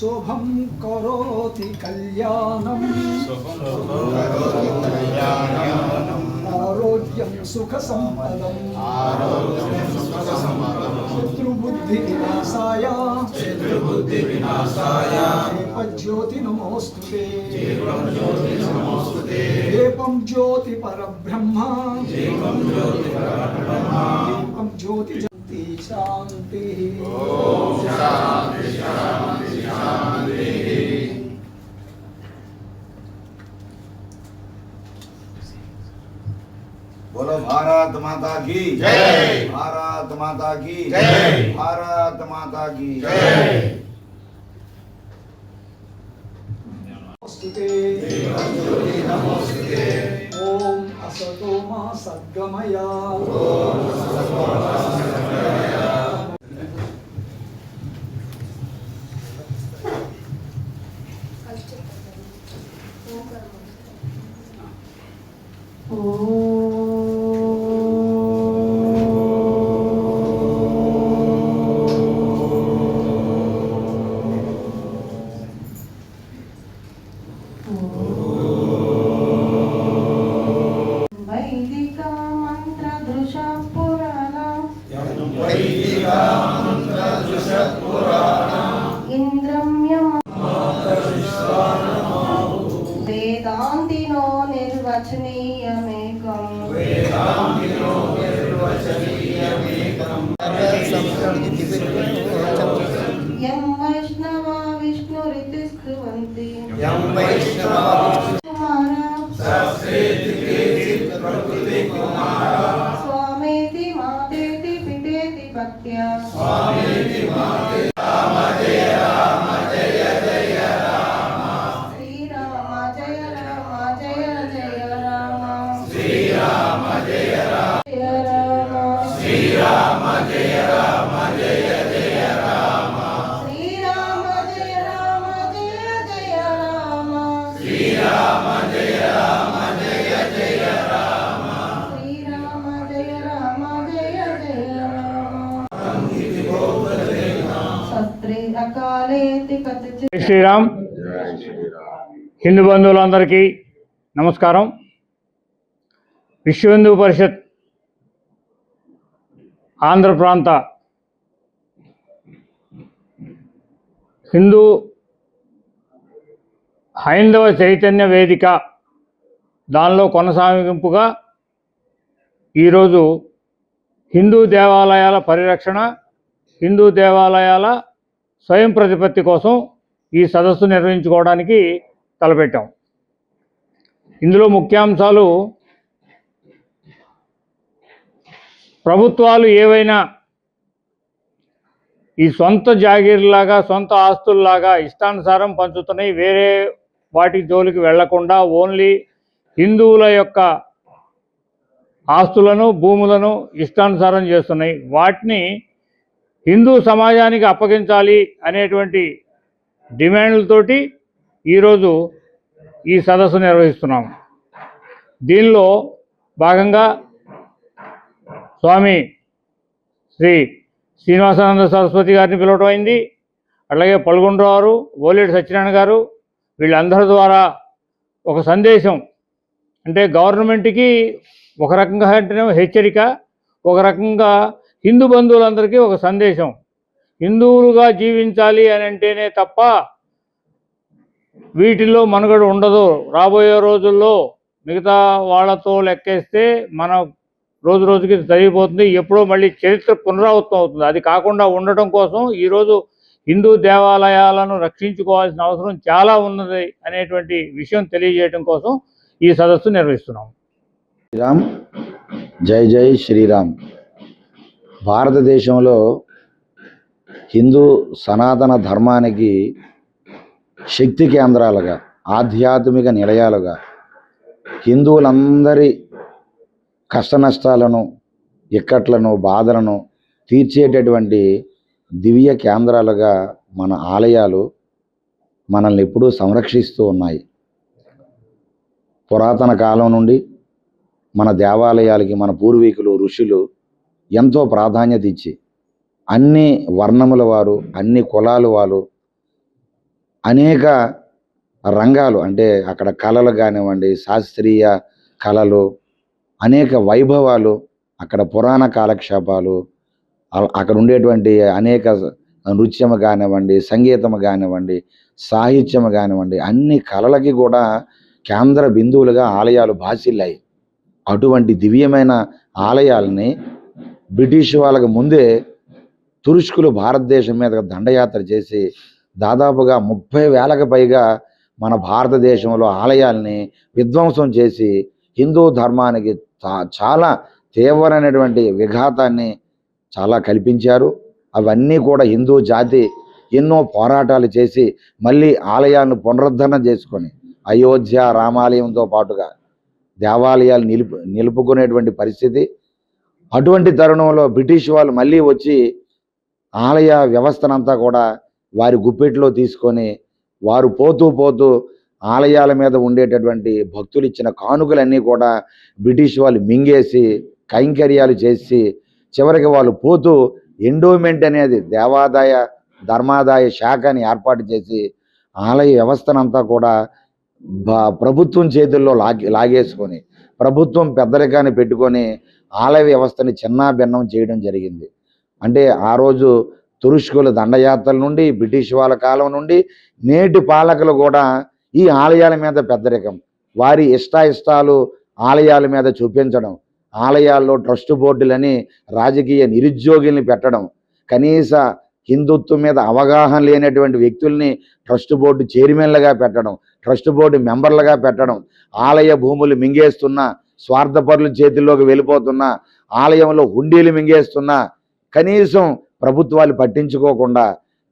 శుభం కరోతి కళ్యాణం ఆరోగ్యం సుఖ సంపదం శత్రుబుద్ధి వినాశాయ దీపజ్యోతి నమోస్తుతే దీపం జ్యోతి పరబ్రహ్మ దీపం జ్యోతి శాంతి శాంతి శాంతి శాంతి। बोलो भारत माता की जय, भारत माता की जय, भारत माता की जय। नमोस्तुते नमोस्तुते। ओम असतो मा सद्गमय ओम असतो मा सद्गमय। वेदांतिनो निर्वचनीयमेकम् यं वैष्णवा विष्णुरिति स्कृवन्ति स्वामेति मातेति पितेति भक्त्या శ్రీరామ్ హిందూ బంధువులందరికీ నమస్కారం। విశ్వ హిందూ పరిషత్ ఆంధ్ర ప్రాంత హిందూ హైందవ చైతన్య వేదిక దానిలో కొనసాగింపుగా ఈరోజు హిందూ దేవాలయాల పరిరక్షణ, హిందూ దేవాలయాల స్వయం ప్రతిపత్తి కోసం ఈ సదస్సు నిర్వహించుకోవడానికి తలపెట్టాం। ఇందులో ముఖ్యాంశాలు ప్రభుత్వాలు ఏవైనా ఈ సొంత జాగీర్లాగా, సొంత ఆస్తుల్లాగా ఇష్టానుసారం పంచుతున్నాయి, వేరే వాటి జోలికి వెళ్లకుండా ఓన్లీ హిందువుల యొక్క ఆస్తులను, భూములను ఇష్టానుసారం చేస్తున్నాయి। వాటిని హిందూ సమాజానికి అప్పగించాలి అనేటువంటి డిమాండ్లతోటి ఈరోజు ఈ సదస్సు నిర్వహిస్తున్నాము। దీనిలో భాగంగా స్వామి శ్రీ శ్రీనివాసానంద సరస్వతి గారిని పిలవటం అయింది। అలాగే పల్గొండరావు, ఓలేటి సత్యనారాయణ గారు, వీళ్ళందరి ద్వారా ఒక సందేశం, అంటే గవర్నమెంట్కి ఒక రకంగా అంటేనే హెచ్చరిక, ఒక రకంగా హిందూ బంధువులందరికీ ఒక సందేశం, హిందువులుగా జీవించాలి అని అంటేనే తప్ప వీటిల్లో మనుగడ ఉండదు। రాబోయే రోజుల్లో మిగతా వాళ్ళతో లెక్కేస్తే మన రోజు రోజుకి జరిగిపోతుంది, ఎప్పుడో మళ్ళీ చరిత్ర పునరావృతం అవుతుంది। అది కాకుండా ఉండటం కోసం ఈరోజు హిందూ దేవాలయాలను రక్షించుకోవాల్సిన అవసరం చాలా ఉన్నది అనేటువంటి విషయం తెలియజేయడం కోసం ఈ సదస్సు నిర్వహిస్తున్నాం। శ్రీరామ్, జై జై శ్రీరామ్। భారతదేశంలో హిందూ సనాతన ధర్మానికి శక్తి కేంద్రాలుగా, ఆధ్యాత్మిక నిలయాలుగా, హిందువులందరి కష్టనష్టాలను, ఇక్కట్లను, బాధలను తీర్చేటటువంటి దివ్య కేంద్రాలుగా మన ఆలయాలు మనల్ని ఎప్పుడూ సంరక్షిస్తూ ఉన్నాయి। పురాతన కాలం నుండి మన దేవాలయాలకి మన పూర్వీకులు, ఋషులు ఎంతో ప్రాధాన్యత ఇచ్చి అన్ని వర్ణముల వారు, అన్ని కులాల వారు అనేక రంగాలు, అంటే అక్కడ కళలు కానివ్వండి, శాస్త్రీయ కళలు, అనేక వైభవాలు, అక్కడ పురాణ కాలక్షేపాలు, అక్కడ ఉండేటువంటి అనేక నృత్యము కానివ్వండి, సంగీతము కానివ్వండి, సాహిత్యము కానివ్వండి, అన్ని కళలకి కూడా కేంద్ర బిందువులుగా ఆలయాలు భాసిల్లాయి. అటువంటి దివ్యమైన ఆలయాలని బ్రిటిష్ వాళ్ళకు ముందే తురుష్కులు భారతదేశం మీద దండయాత్ర చేసి దాదాపుగా 30,000కు పైగా మన భారతదేశంలో ఆలయాల్ని విధ్వంసం చేసి హిందూ ధర్మానికి చాలా తీవ్రమైనటువంటి విఘాతాన్ని చాలా కల్పించారు. అవన్నీ కూడా హిందూ జాతి ఎన్నో పోరాటాలు చేసి మళ్ళీ ఆలయాలను పునరుద్ధరణ చేసుకొని అయోధ్య రామాలయంతో పాటుగా దేవాలయాలు నిలుపుకునేటువంటి పరిస్థితి. అటువంటి తరుణంలో బ్రిటిష్ వాళ్ళు మళ్ళీ వచ్చి ఆలయ వ్యవస్థనంతా కూడా వారి గుప్పెట్లో తీసుకొని వారు పోతూ పోతూ ఆలయాల మీద ఉండేటటువంటి భక్తులు ఇచ్చిన కానుకలన్నీ కూడా బ్రిటిష్ వాళ్ళు మింగేసి కైంకర్యాలు చేసి చివరికి వాళ్ళు పోతూ ఎండోమెంట్ అనేది దేవాదాయ ధర్మాదాయ శాఖని ఏర్పాటు చేసి ఆలయ వ్యవస్థనంతా కూడా ప్రభుత్వం చేతుల్లో లాగేసుకొని ప్రభుత్వం పెద్దరికాన్ని పెట్టుకొని ఆలయ వ్యవస్థని చిన్నాభిన్నం చేయడం జరిగింది. అంటే ఆ రోజు తురుష్కుల దండయాత్రల నుండి బ్రిటిష్ వాళ్ళ కాలం నుండి నేటి పాలకులు కూడా ఈ ఆలయాల మీద పెద్దరికం, వారి ఇష్టాలు ఆలయాల మీద చూపించడం, ఆలయాల్లో ట్రస్ట్ బోర్డులని రాజకీయ నిరుద్యోగుల్ని పెట్టడం, కనీస హిందుత్వం మీద అవగాహన లేనటువంటి వ్యక్తుల్ని ట్రస్ట్ బోర్డు చైర్మన్లుగా పెట్టడం, ట్రస్ట్ బోర్డు మెంబర్లుగా పెట్టడం, ఆలయ భూములు మింగేస్తున్న స్వార్థపరుల చేతుల్లోకి వెళ్ళిపోతున్న, ఆలయంలో హుండీలు మింగేస్తున్న, కనీసం ప్రభుత్వాలు పట్టించుకోకుండా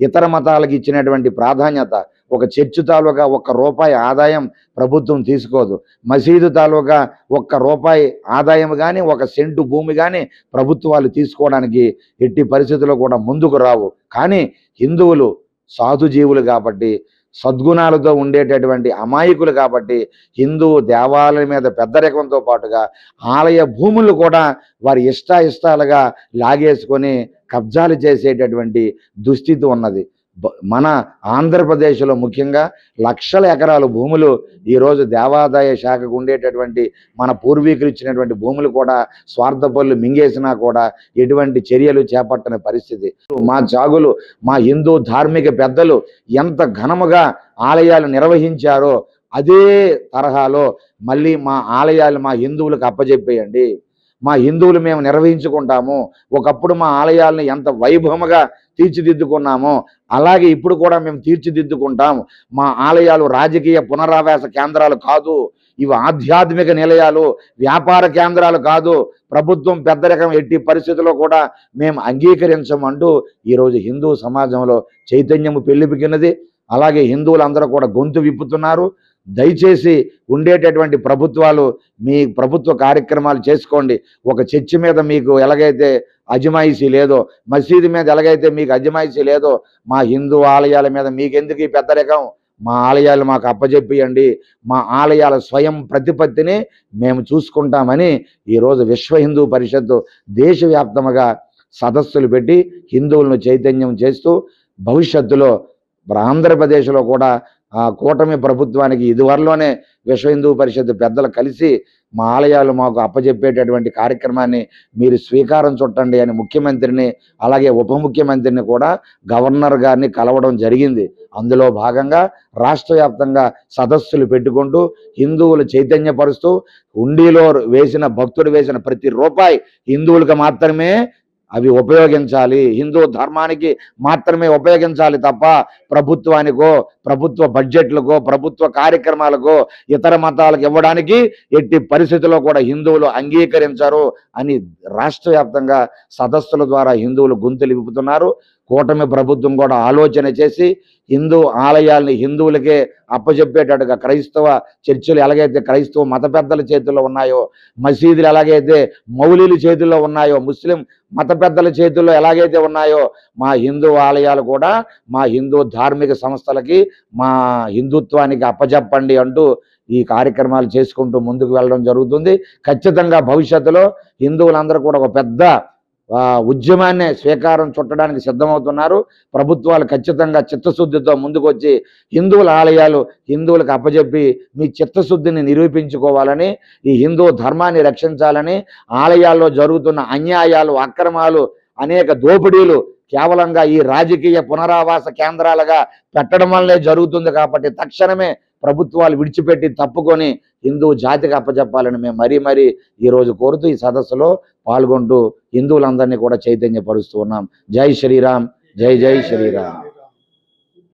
ఇతర మతాలకు ఇచ్చినటువంటి ప్రాధాన్యత, ఒక చర్చి తాలూకా ₹1 ఆదాయం ప్రభుత్వం తీసుకోదు, మసీదు తాలూకా ₹1 ఆదాయం కానీ 1 సెంటు భూమి కానీ ప్రభుత్వాలు తీసుకోవడానికి ఎట్టి పరిస్థితుల్లో కూడా ముందుకు రావు. కానీ హిందువులు సాధుజీవులు కాబట్టి, సద్గుణాలతో ఉండేటటువంటి అమాయకులు కాబట్టి హిందూ దేవాలయం మీద పెద్దరికంతో పాటుగా ఆలయ భూములు కూడా వారి ఇష్టాలుగా లాగేసుకొని కబ్జాలు చేసేటటువంటి దుస్థితి ఉన్నది. మన ఆంధ్రప్రదేశ్లో ముఖ్యంగా లక్షల ఎకరాల భూములు ఈరోజు దేవాదాయ శాఖకు ఉండేటటువంటి మన పూర్వీకులు ఇచ్చినటువంటి భూములు కూడా స్వార్థపరులు మింగేసినా కూడా ఎటువంటి చర్యలు చేపట్టని పరిస్థితి. మా జాగులు, మా హిందూ ధార్మిక పెద్దలు ఎంత ఘనముగా ఆలయాలు నిర్వహించారో అదే తరహాలో మళ్ళీ మా ఆలయాలు మా హిందువులకు అప్పచెప్పేయండి, మా హిందువులు మేము నిర్వహించుకుంటాము. ఒకప్పుడు మా ఆలయాలను ఎంత వైభవముగా తీర్చిదిద్దుకున్నామో అలాగే ఇప్పుడు కూడా మేము తీర్చిదిద్దుకుంటాము. మా ఆలయాలు రాజకీయ పునరావాస కేంద్రాలు కాదు, ఇవి ఆధ్యాత్మిక నిలయాలు, వ్యాపార కేంద్రాలు కాదు. ప్రభుత్వం పెద్దరికం ఎట్టి పరిస్థితుల్లో కూడా మేము అంగీకరించమంటూ ఈరోజు హిందూ సమాజంలో చైతన్యము పెళ్ళిపికినది. అలాగే హిందువులందరూ కూడా గొంతు విప్పుతున్నారు. దయచేసి ఉండేటటువంటి ప్రభుత్వాలు మీ ప్రభుత్వ కార్యక్రమాలు చేసుకోండి. ఒక చర్చి మీద మీకు ఎలాగైతే అజమాయిషీ లేదో, మసీదు మీద ఎలాగైతే మీకు అజమాయిషీ లేదో, మా హిందూ ఆలయాల మీద మీకెందుకు ఈ పెద్దరికం? మా ఆలయాలు మాకు అప్పజెప్పియండి, మా ఆలయాల స్వయం ప్రతిపత్తిని మేము చూసుకుంటామని ఈరోజు విశ్వ హిందూ పరిషత్తు దేశవ్యాప్తంగా సదస్సులు పెట్టి హిందువులను చైతన్యం చేస్తూ భవిష్యత్తులో ఆంధ్రప్రదేశ్లో కూడా ఆ కూటమి ప్రభుత్వానికి ఇదివరలోనే విశ్వ హిందూ పరిషత్ పెద్దలు కలిసి మా ఆలయాలు మాకు అప్పజెప్పేటటువంటి కార్యక్రమాన్ని మీరు స్వీకారం చుట్టండి అని ముఖ్యమంత్రిని అలాగే ఉప ముఖ్యమంత్రిని కూడా గవర్నర్ గారిని కలవడం జరిగింది. అందులో భాగంగా రాష్ట్ర వ్యాప్తంగా సదస్సులు పెట్టుకుంటూ హిందువులు చైతన్యపరుస్తూ హుండీలో వేసిన భక్తుడు వేసిన ప్రతి రూపాయి హిందువులకు మాత్రమే అవి ఉపయోగించాలి, హిందూ ధర్మానికి మాత్రమే ఉపయోగించాలి తప్ప ప్రభుత్వానికో, ప్రభుత్వ బడ్జెట్లకో, ప్రభుత్వ కార్యక్రమాలకో, ఇతర మతాలకు ఇవ్వడానికి ఎట్టి పరిస్థితుల్లో కూడా హిందువులు అంగీకరించరు అని రాష్ట్ర వ్యాప్తంగా సదస్సుల ద్వారా హిందువులు గొంతులు విప్పుతున్నారు. కూటమి ప్రభుత్వం కూడా ఆలోచన చేసి హిందూ ఆలయాల్ని హిందువులకే అప్పచెప్పేటట్టుగా క్రైస్తవ చర్చిలు ఎలాగైతే క్రైస్తవ మత పెద్దల చేతుల్లో ఉన్నాయో, మసీదులు ఎలాగైతే మౌలీల చేతుల్లో ఉన్నాయో, ముస్లిం మత పెద్దల చేతుల్లో ఎలాగైతే ఉన్నాయో, మా హిందూ ఆలయాలు కూడా మా హిందూ ధార్మిక సంస్థలకి, మా హిందుత్వానికి అప్పచెప్పండి అంటూ ఈ కార్యక్రమాలు చేసుకుంటూ ముందుకు వెళ్ళడం జరుగుతుంది. ఖచ్చితంగా భవిష్యత్తులో హిందువులందరూ కూడా ఒక పెద్ద ఉద్యమాన్నే స్వీకారం చుట్టడానికి సిద్ధమవుతున్నారు. ప్రభుత్వాలు ఖచ్చితంగా చిత్తశుద్ధితో ముందుకొచ్చి హిందువుల ఆలయాలు హిందువులకు అప్పచెప్పి మీ చిత్తశుద్ధిని నిరూపించుకోవాలని, ఈ హిందూ ధర్మాన్ని రక్షించాలని, ఆలయాల్లో జరుగుతున్న అన్యాయాలు, అక్రమాలు, అనేక దోపిడీలు కేవలంగా ఈ రాజకీయ పునరావాస కేంద్రాలుగా పెట్టడం వల్లే జరుగుతుంది. కాబట్టి తక్షణమే ప్రభుత్వాలు విడిచిపెట్టి తప్పుకొని హిందూ జాతికి అప్పచెప్పాలని మేము మరీ ఈరోజు కోరుతూ ఈ సదస్సులో పాల్గొంటూ హిందువులందరినీ కూడా చైతన్యపరుస్తూ ఉన్నాం. జై శ్రీరామ్, జై జై శ్రీరామ్.